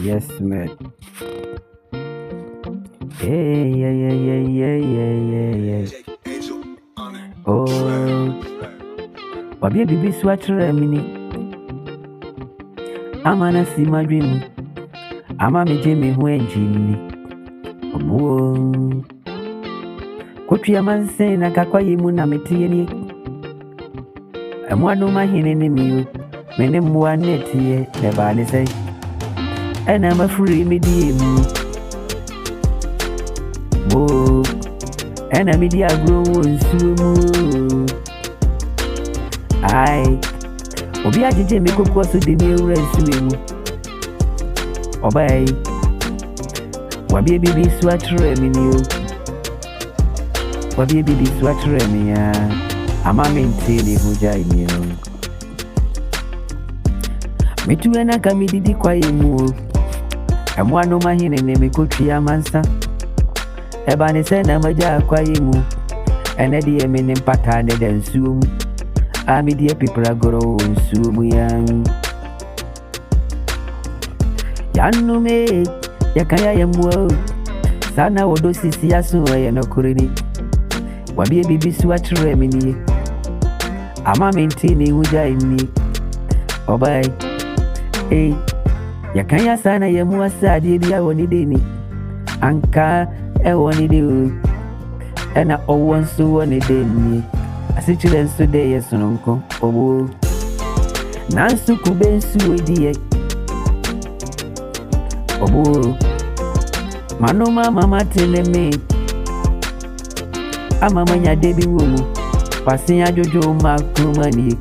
Yes, man. Hey, yeah. Oh, Wabia Bibi Swatcher Mini. Amana see my dream. Ama me Jimmy when Jimmy. Oh, Kutria man say Nakakwa Yimuna Metiani. And one of my hidden in you. Many more net here, never say. And I'm a free medium. Oh, and a media grow soon. Aye, Obia did make a course to the new swim. Obey, Wabia baby swatcher in you. Wabia baby swatcher in me. I'm a maintain who join you. Me too, and I can be the quiet move. And one of my hidden name, Kutria Mansa. Ebani sena maja kwa yimu Enedi emene mpatane den sumu Ami die pipra goro sumu yang Yanu me Yakaya yamwo Sana wodo sisi yasu ya no kurini Wabie bibi suwachure mini Ama mentini huja ini Obai Hey Yakaya sana yamwa sadi dia wanideni Anka wani do and I want to one a day me. I see children today, yes, uncle. Oh, Nansu Kuben Suidi. Oh, Manoma Mama telling me. I'm a mania debi woo. Passing a jojo macumani.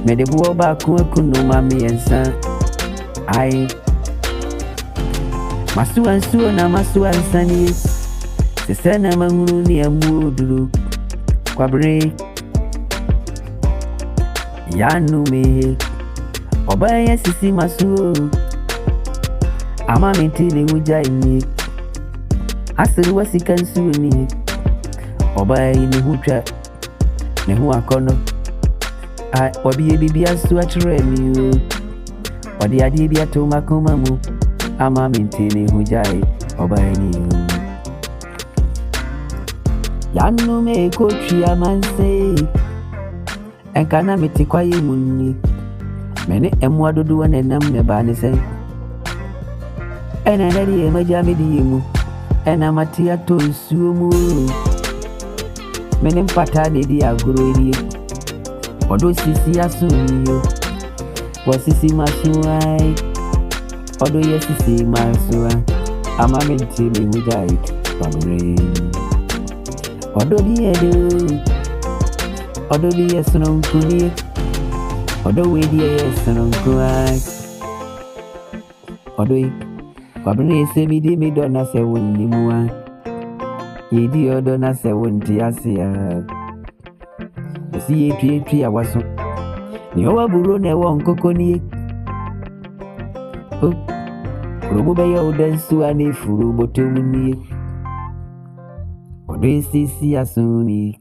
Made a boy back who could know mammy and son. I. Masu and Su na Masu and Sunny. The Sana Mamuni and Woodru. Quabre Yanu me. Obaya Sisi Masu. Ama mentini huja ini. Asiri wasi kansuni. Obaya ini hucha. Nehu akono. Wabi bibi asu achuremi. Wadi adibi atoma kumamu. Ama mentini hujai obaini Yanu me kochi amanse Enkana meti kwa yimuni Mene emwa dudu wane namne bani se Ena nari emajami di yimu Ena matia tonsumu Mene mpatani di aguro ili Odo sisi asuniyo Wasisi masuai Odo yesisi masua Ama mentini hujai Pabure Odo di edo Odo di yesununkuni Odo wedi yesununkuai Odo Pabure semi di mi dona se wundi mua Yedi odo na se wundi asia Osi ye ya waso Ni owa buro ne wa nkokoni Kurubube ya udensu ane furu botomuni Odo sisi asuni